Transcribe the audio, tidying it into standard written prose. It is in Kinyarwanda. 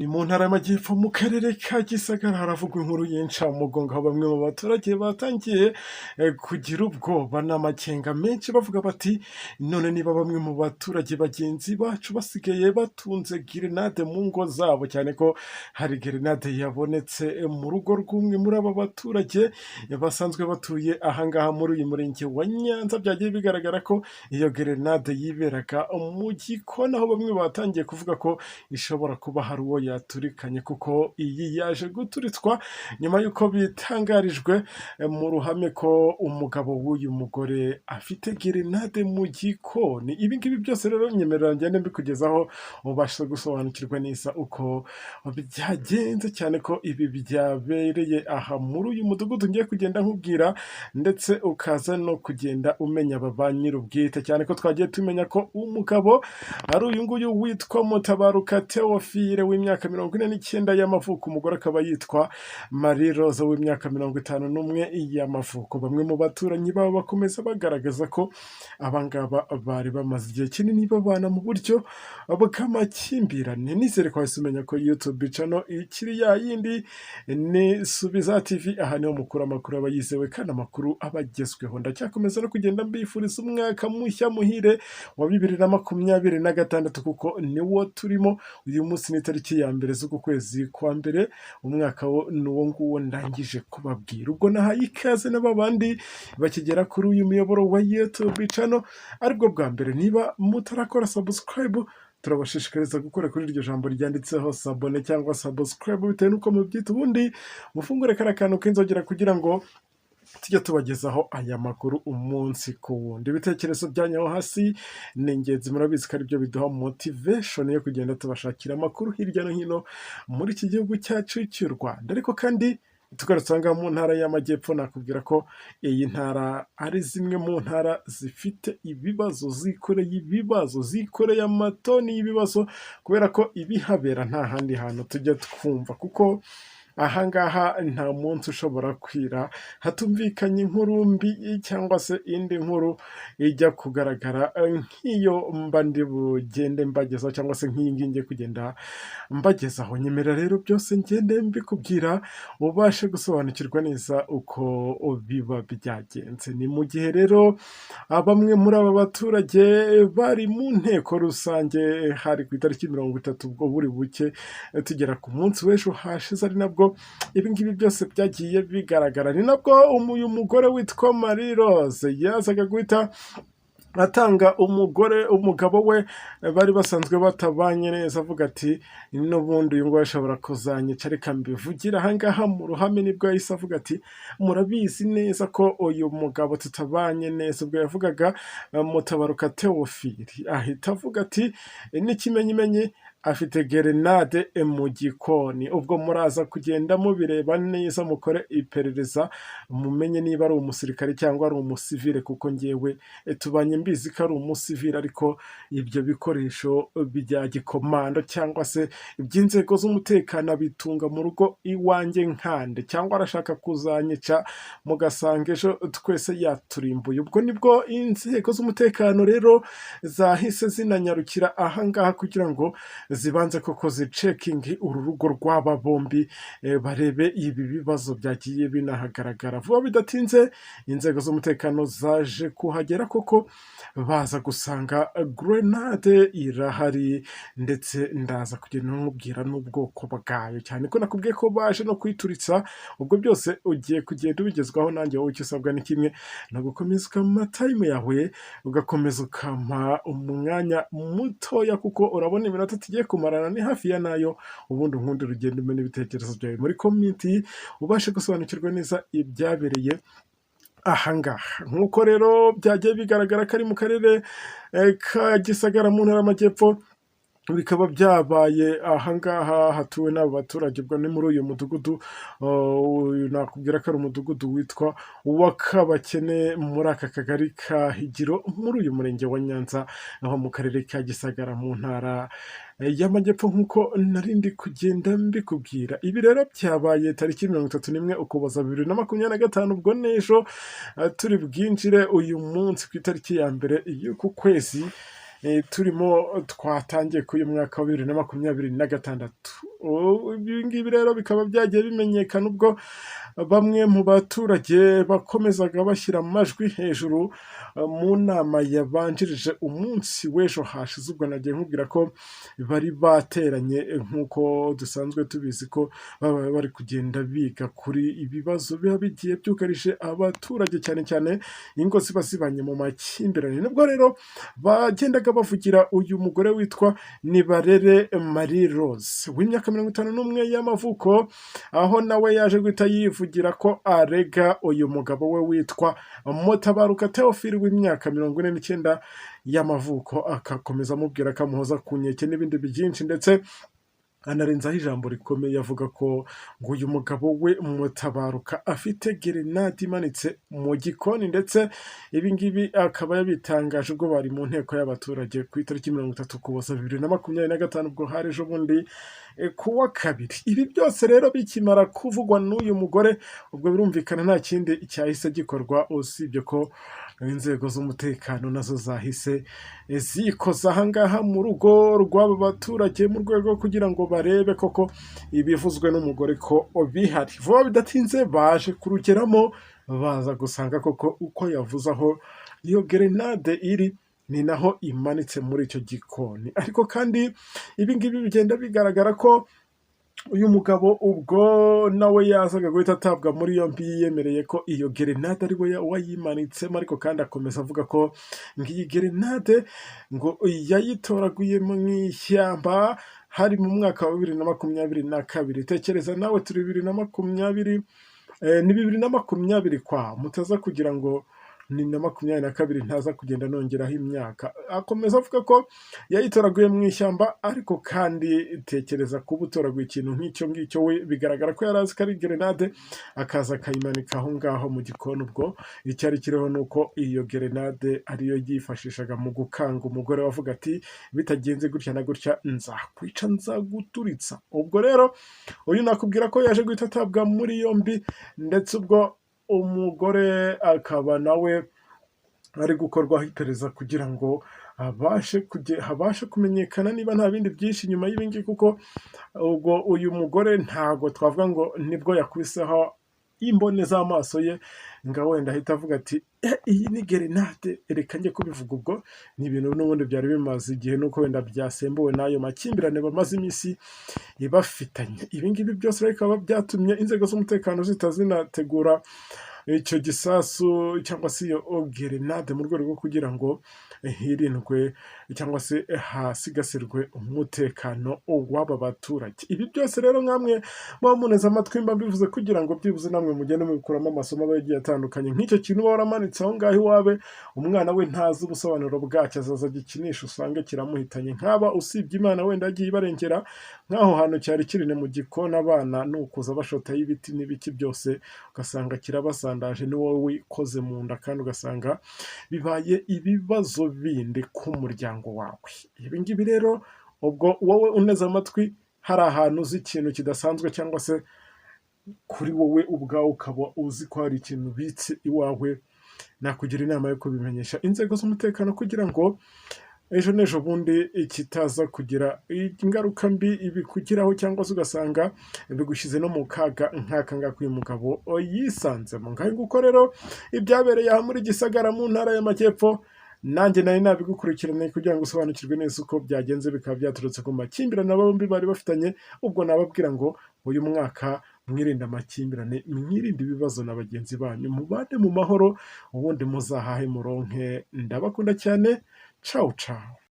Ni mu ntara y'amajyepfo mu karere ka Gisagara haravugwa inkuru y'incamugongo aho bamwe mu baturage batangiye kugira ubwoba n'amakenga menshi bavuga bati none niba bamwe mu baturage bagenzi bacu basigaye batunze gerenade mu ngo zabo, cyane ko hari gerenade yabonetse mu rugo rw'umwe muri aba baturage basanzwe batuye ahangaha muri uyu murenge wa Nyanza. Byagiye bigaragara ko iyo gerenade yiberaga mu gikoni, aho bamwe batangiye kuvuga ko ishobora kuba hari uwo yaturikanye, kuko iyi yaje guturitswa nyuma y'uko bitangarijwe mu ruhame ko umugabo w'uyu mugore afite gerenade mu gikoni. Ibi ngibi byose rero nyemerera ngende mbikugezaho ubashe gusobanukirwa neza uko byagenze, cyane ko ibi byabereye aha muri uyu mudugudu ngiye kugenda nkubwira, ndetse ukaza no kugenda umenya aba ba nyir'ubwite, cyane ko twagiye tumenya ko umugabo ari uyu nguyu witwa Mutabaruka Theophile w'imyaka 49 y'amavuko, umugore akaba yitwa Marie Rose w'imyaka 51 y'amavuko. Bamwe mu baturanyi babo bakomeza bagaragaza ko abangaba bari bamaze igihe kinini babana mu buryo bw'amakimbirane. Nizere ko wahise umenya ko YouTube channel ikiri ya yindi ni Subiza TV, aha niho mukuru amakuru aba yizewe kandi amakuru abagezweho. Ndacyakomeza no kugenda mbifuriza umwaka mushya muhire wa 2026 kuko niwo turimo. Uyu munsi ni tariki ya mbere z'uku kwezi kwa mbere, umwaka nuwo nguwo ndangije kubabwira. Ubwo nahaye ikaze n'ababandi bakigera kuri uyu muyoboro wa YouTube channel aribwo bwa mbere, niba mutarakora subscribe turabashishikariza gukora kuri iryo jambo ryanditseho sabone cyangwa subscribe bitewe n'uko mubyita, ubundi mufungure kara kantu k'inzogera kugira ngo tujya tubagezaho aya makuru umunsi ku wundi. Ibitekerezo byanyu hasi ni ingenzi, murabizi ko aribyo biduha motivation yo kugenda tubashakira amakuru hirya no hino muri iki gihugu cyacu cy'u Rwanda. Ariko kandi tugarutse mu ntara y'amajyepfo, nakubwira ko iyi ntara ari zimwe mu ntara zifite ibibazo, zikoreye amatoni y'ibibazo, kubera ko ibihabera nta handi hantu tujya twumva, kuko ahangaha nta munsi ushobora kwira hatumvikanye inkuru mbi cyangwa se indi nkuru ijya kugaragara nk'iyo mba ndi bugende mbagezaho, cyangwa se nk'iyi ngiyi ngiye kugenda mbagezaho. Nyemera rero byose ngende mbikubwira ubashe gusobanukirwa neza uko biba byagenze. Ni mu gihe rero bamwe muri aba baturage bari mu nteko rusange, hari ku itariki 30 ubwo buri buke tugera ku munsi w'ejo hashize, ari nabwo ibi ngibi byose byagiye bigaragara. Ni nabwo uyu mugore witwa Marie Rose yazaga guhita atanga umugabo we bari basanzwe batabanye neza, avuga ati n'ubundi uyu nguyu ashobora kuzanyica, reka mbivugira ahangaha mu ruhame. Nibwo yahise avuga ati murabizi neza ko uyu mugabo tutabanye neza. Ubwo yavugaga Mutabaruka Theophile, ahita avuga ati n'ikimenyimenyi afite gerenade mu gikoni. Ubwo muraza kugenda mubireba neza, mukore iperereza mumenye niba ari umusirikare cyangwa ari umusivile, kuko ngewe tubanye mbizi ko ari umusivile, ariko ibyo bikoresho bya gikomando cyangwa se iby'inzego z'umutekano bitunga mu rugo iwanjye nkande, cyangwa arashaka kuzanyica mugasanga ejo twese yaturimbuye. Ubwo nibwo inzego z'umutekano rero zahise zinanyarukira ahangaha kugira ngo zibanze koko zicekingi uru rugo rw'aba bombi, barebe ibi bibazo byagiye binahagaragara. Vuba bidatinze inzego z'umutekano zaje kuhagera, koko baza gusanga grenade irahari, ndetse ndaza kugenda nkubwira n'ubwoko bwayo, cyane ko nakubwiye ko baje no kwituritsa. Ubwo byose ugiye kugenda ubigezwaho, nanjye wowe icyo usabwa ni kimwe, no gukomeza ukama time yawe, ugakomeza ukampa umwanya mutoya, kuko urabona iminota tugiye kumarana ni hafi ya nayo. Ubundi nkundi rugendo umenya ibitekerezo byawe muri community, ubashe gusobanukirwa neza ibyabereye ahangaha. Nk'uko rero byagiye bigaragara ko ari mu karere ka Gisagara mu ntara y'amajyepfo, bikaba byabaye ahangaha hatuwe n'abo baturage. Ubwo ni muri uyu mudugudu, nakubwira ko ari umudugudu witwa uw'Akabakene muri aka kagari ka Higiro muri uyu murenge wa Nyanza, naho mu karere ka Gisagara mu ntara y'amajyepfo, nk'uko narindi kugenda mbikubwira. Ibi rero byabaye tariki 31 Ukuboza 2025, ubwo n'ejo turi bwinjire uyu munsi ku itariki ya mbere y'uku kwezi turimo twatangiye kuri uyu mwaka wa 2026. Ibi ngibi rero bikaba byagiye bimenyekana ubwo bamwe mu baturage bakomezaga bashyira amajwi hejuru mu nama yabanjirije umunsi w'ejo hashize. Ubwo nagiye nkubwira ko bari bateranye nk'uko dusanzwe tubizi ko baba bari kugenda biga kuri ibibazo biba bigiye byugarije abaturage, cyane cyane ingo ziba zibanye mu makimbirane. Nibwo rero bagendaga bavugira uyu mugore witwa Nibarere Marie Rose w'imyaka 51 y'amavuko, aho nawe yaje guhita yivugira ko arega uyu mugabo we witwa Mutabaruka Theophile w'imyaka 49 y'amavuko, akakomeza amubwira ko amuhoza ku nkeke n'ibindi byinshi, ndetse anarenzaho ijambo rikomeye avuga ko ngo uyu mugabo we Mutabaruka afite gerenade imanitse mu gikoni, ndetse ibi ngibi akaba yabitangaje ubwo bari mu nteko y'abaturage ku itariki 30 Ukuboza 2025, ubwo hari ejo bundi ku wa kabiri. Ibi byose rero bikimara kuvugwa n'uyu mugore, ubwo birumvikana nta kindi cyahise gikorwa usibye ko inzego z'umutekano nazo zahise zikoza ahangaha mu rugo rw'aba baturage mu rwego rwo kugira ngo barebe koko ibivuzwe n'umugore ko bihari. Vuba bidatinze baje kurugeramo, baza gusanga koko uko yavuze aho iyo gerenade iri ni naho imanitse muri icyo gikoni. Ariko kandi ibi ngibi bigenda bigaragara ko uyu mugabo ubwo nawe yazaga guhita atabwa muri yombi, yiyemereye ko iyo gerenade ari we wayimanitsemo, ariko kandi akomeza avuga ko ngiyi gerenade ngo yayitoraguye mu ishyamba hari mu mwaka wa 2022. Tekereza nawe turi 2020, ni 2020 kwa mutaza kugira ngo ni na 22 ntaza kugenda nongeraho imyaka. Akomeza avuga ko yayitoraguye mu ishyamba, ariko kandi tekereza kuba utoraguye ikintu nk'icyo ngicyo, we bigaragara ko yari azi ko ari gerenade, akaza akayimanika aho ngaho mu gikoni. Ubwo icyari kiriho ni uko iyo gerenade ariyo yifashishaga mu gukanga umugore wavuga ati bitagenze gutya na gutya nzakwica, nzaguturitsa. Ubwo rero uyu nakubwira ko yaje guhita atabwa muri yombi, ndetse ubwo umugore akaba nawe ari gukorwaho iperereza kugira ngo habashe kumenyekana niba nta bindi byinshi nyuma y'ibingi, kuko ubwo uyu mugore ntago twavuga ngo nibwo yakwiseho imbone z'amaso ye nga wenda ahita avuga ati iyi ni gerenade, reka njye kubivuga. Ubwo ni ibintu n'ubundi byari bimaze igihe, nuko wenda byasembuwe n'ayo makimbirane bamaze iminsi bafitanye. Ibi ngibi byose bikaba byatumye inzego z'umutekano zinategura icyo gisasu cyangwa se iyo gerenade mu rwego rwo kugira ngo hirindwe cyangwa se hasigasirwe umutekano w'aba baturage. Ibi byose rero nkamwe muba muneze amatwi mba mbivuze kugira ngo byibuze namwe mugende mubikuramo amasomo aba yagiye atandukanye. Nk'icyo kintu uba waramanitse aho ngaho iwawe, umwana we ntazi ubusobanuro bwacyo, azaza agikinisha usange kiramuhitanye. Nk'aba usibye Imana wenda yagiye ibarengera, nk'aho hantu cyari kirine mu gikoni, abana nukuza bashotaho ibiti n'ibiki byose ugasanga kirabasandaje, ni wowe wikoze mu nda, kandi ugasanga bibaye ibibazo bindi ku muryango wawe. Ibi ngibi rero ubwo wowe uneze amatwi, hari ahantu uzi ikintu kidasanzwe, cyangwa se kuri wowe ubwawe ukaba uzi ko hari ikintu ubitse iwawe, nakugira inama yo kubimenyesha inzego z'umutekano kugira ngo ejo n'ejo bundi kitaza kugira ingaruka mbi ibikugiraho, cyangwa se ugasanga bigushyize no mu kaga nk'aka ngaka uyu mugabo yisanzemo. Ngaho nguko rero ibyabereye aha muri Gisagara mu ntara y'Amajyepfo, nanjye nari nabigukurikirane kugira ngo usobanukirwe neza uko byagenze, bikaba byaturutse ku makimbirane bombi bari bafitanye. Ubwo nababwira ngo uyu mwaka mwirinde amakimbirane, mwirinde ibibazo na bagenzi banyu, mubane mu mahoro, ubundi muzahahe muronke. Ndabakunda cyane. Ciao ciao.